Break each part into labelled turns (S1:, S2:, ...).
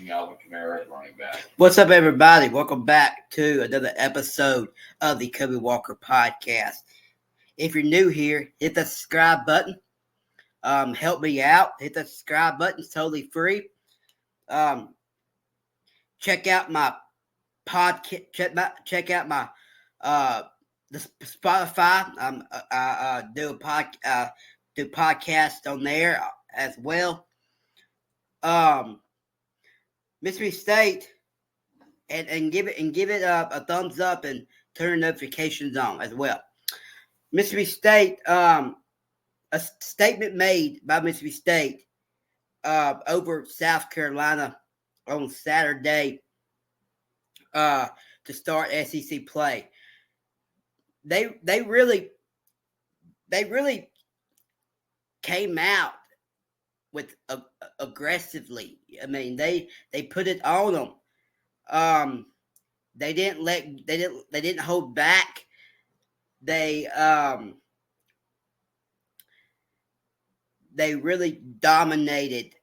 S1: using Alvin Kamara at running back.
S2: What's up, everybody? Welcome back to another episode of the Kobe Walker Podcast. If you're new here, hit the subscribe button. Help me out. Hit the subscribe button. It's totally free. Check out my podcast. Check out my the Spotify. I do podcasts on there as well. Mississippi State, and give it a thumbs up and turn notifications on as well. Mississippi State, a statement made by Mississippi State over South Carolina on Saturday to start SEC play. They really came out with aggressively. I mean, they put it on them. They didn't hold back. They really dominated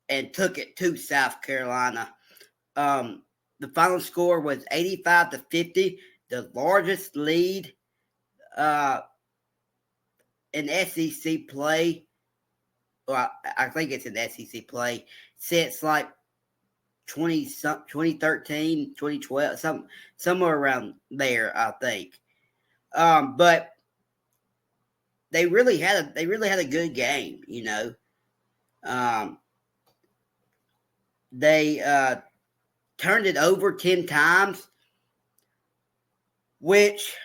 S2: and took it to South Carolina. The final score was 85-50, the largest lead in SEC play. Well, I think it's an SEC play since like 2013, 2012, somewhere around there, I think. But they really had a good game, you know. They turned it over 10 times, which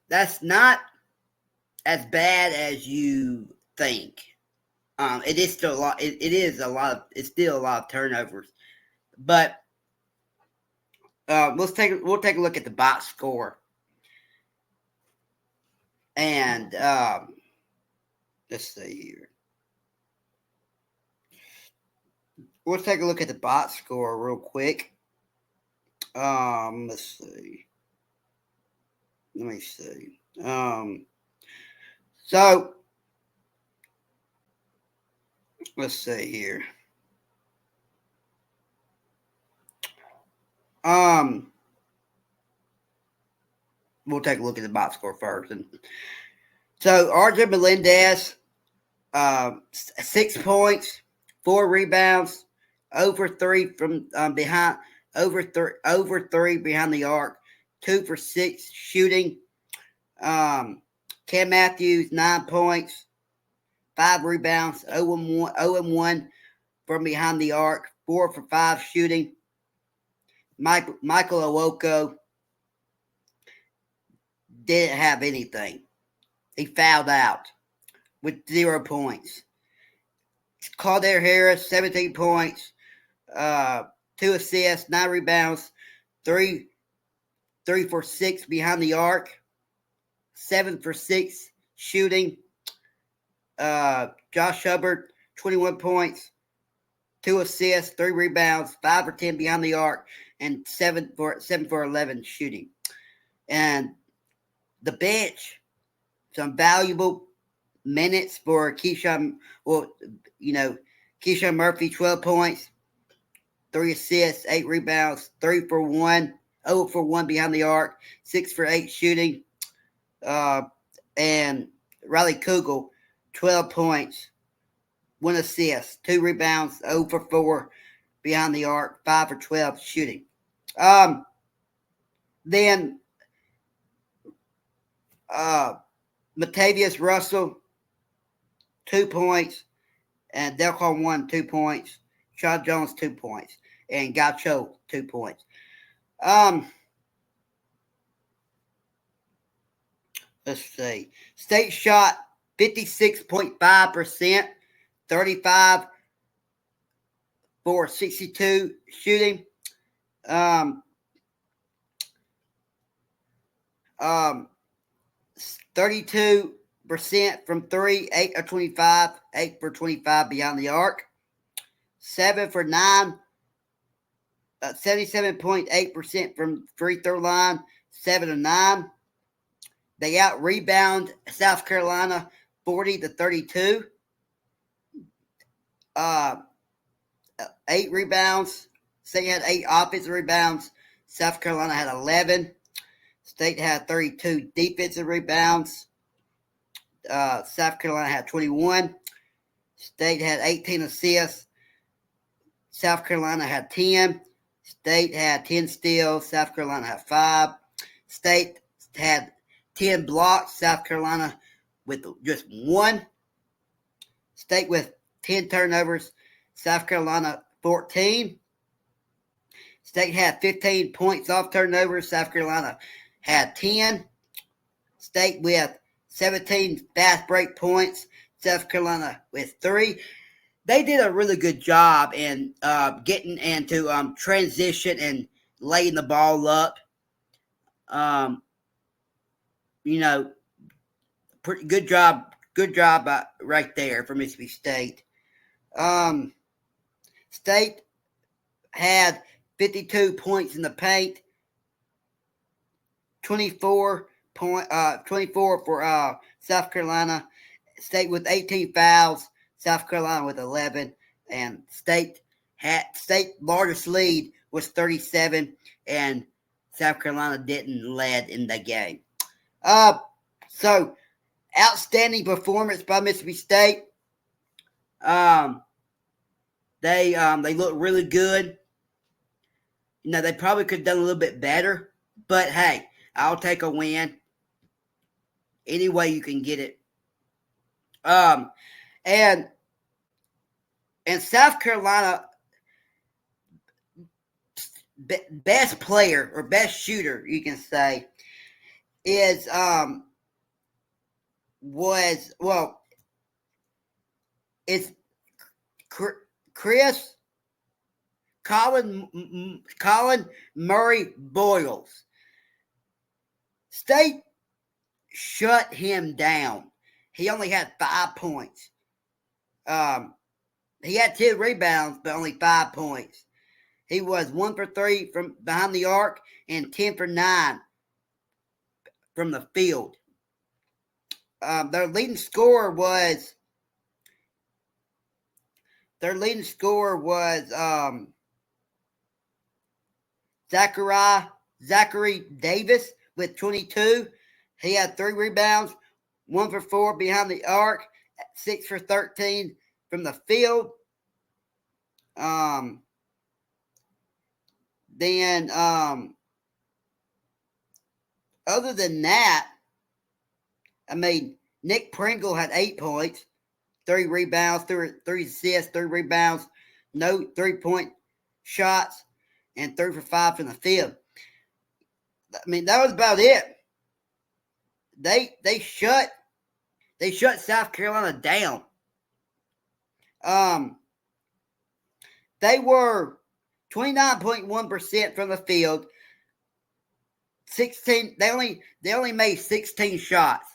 S2: that's not as bad as you think. It is still a lot. It's still a lot of turnovers, but we'll take a look at the box score, and let's see here. We'll take a look at the box score real quick. Let's see. Let me see. So let's see here. We'll take a look at the box score first. And so RJ Melendez, 6 points, 4 rebounds, over 3 from behind, over three behind the arc, 2 for 6 shooting. Cam Matthews, 9 points, 5 rebounds, 0-1 from behind the arc, 4 for 5 shooting. Michael Owoko didn't have anything. He fouled out with 0 points. Calder Harris, 17 points, 2 assists, 9 rebounds, 3 for 6 behind the arc, 7 for 6 shooting. Josh Hubbard, 21 points, 2 assists, 3 rebounds, 5 for 10 behind the arc, and 7 for 11 shooting. And the bench, some valuable minutes for Keyshawn. Well, Keyshawn Murphy, 12 points, 3 assists, 8 rebounds, 3 for 1, 0 for 1 behind the arc, 6 for 8 shooting. And Riley Kugel, 12 points, 1 assist, 2 rebounds, 0 for 4 behind the arc, 5 for 12 shooting. Then Matavius Russell, 2 points, and Delcon 1, 2 points. Sean Jones, 2 points, and Gaucho, 2 points. Let's see. State shot 56.5%, 35 for 62 shooting. 32% from 3, 8 of 25, 8 for 25 beyond the arc. 7 for 9, 77.8% from free throw line, 7 of 9. They out-rebound South Carolina 40-32. 8 rebounds. State had 8 offensive rebounds. South Carolina had 11. State had 32 defensive rebounds. South Carolina had 21. State had 18 assists. South Carolina had 10. State had 10 steals. South Carolina had 5. State had 10 blocks. South Carolina with just 1. State with 10 turnovers. South Carolina 14. State had 15 points off turnovers. South Carolina had 10. State with 17 fast break points. South Carolina with 3. They did a really good job in getting into transition and laying the ball up. Pretty good job. Good job right there for Mississippi State. State had 52 points in the paint, 24 for South Carolina. State with 18 fouls, South Carolina with 11, and State largest lead was 37, and South Carolina didn't lead in the game. So outstanding performance by Mississippi State. They look really good. They probably could have done a little bit better, but hey, I'll take a win. Any way you can get it. And South Carolina best player or best shooter, you can say, is it's Colin Murray Boyles. State shut him down. He only had 5 points. He had 10 rebounds, but only 5 points. He was 1 for 3 from behind the arc and 10 for 9 from the field. Their leading scorer was Zachary Davis with 22. He had 3 rebounds, 1 for 4 behind the arc, 6 for 13 from the field. Other than that, Nick Pringle had 8 points, 3 rebounds, 3 assists, 3 rebounds, no 3-point shots, and 3 for 5 from the field. That was about it. They shut South Carolina down. They were 29.1% from the field. 16. They only made 16 shots.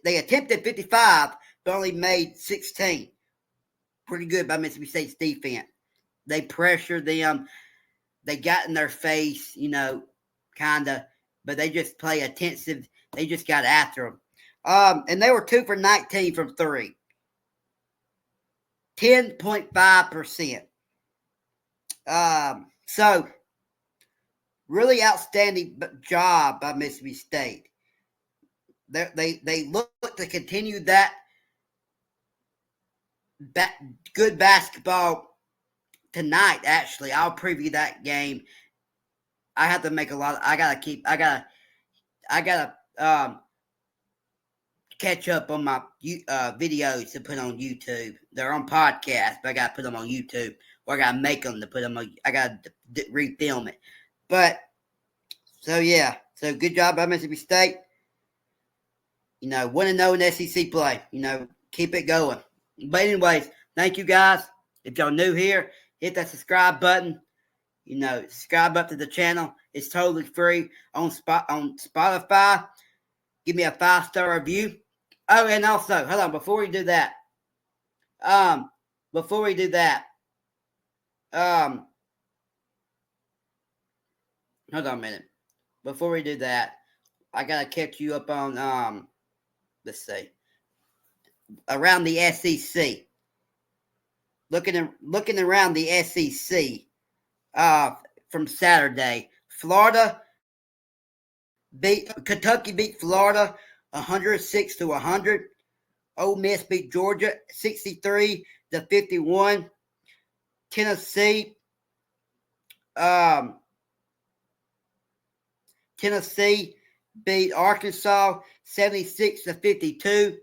S2: They attempted 55, but only made 16. Pretty good by Mississippi State's defense. They pressured them. They got in their face, kind of, but they just play attentive. They just got after them. And they were 2 for 19 from 3. 10.5%. So, really outstanding job by Mississippi State. They look to continue that good basketball tonight. Actually, I'll preview that game. I have to make I gotta catch up on my videos to put on YouTube. They're on podcast, but I gotta put them on YouTube, or I gotta make them to put them on. I gotta refilm it. But so good job by Mississippi State. 1-0 in SEC play. Keep it going. But anyways, thank you guys. If y'all new here, hit that subscribe button. Subscribe up to the channel. It's totally free on Spotify. Give me a 5-star review. Oh, and also, hold on, before we do that, hold on a minute. Before we do that, I gotta catch you up on let's see, around the SEC. looking around the SEC from Saturday. Kentucky beat Florida 106-100. Ole Miss beat Georgia 63-51. Tennessee beat Arkansas 76-52.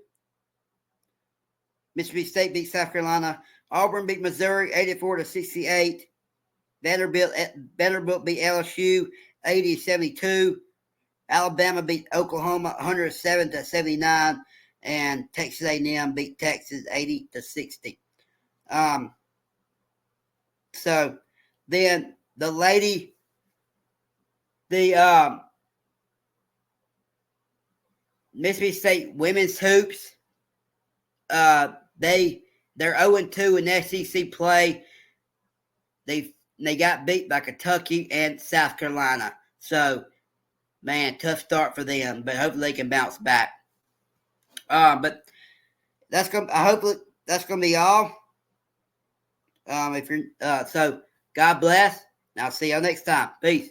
S2: Mississippi State beat South Carolina. Auburn beat Missouri 84-68. Vanderbilt beat LSU 80-72. Alabama beat Oklahoma 107-79, and Texas A&M beat Texas 80-60. So then the Mississippi State women's hoops, they're 0-2 in SEC play. They got beat by Kentucky and South Carolina. So, man, tough start for them, but hopefully they can bounce back. But hopefully that's gonna be all. So God bless, and I'll see y'all next time. Peace.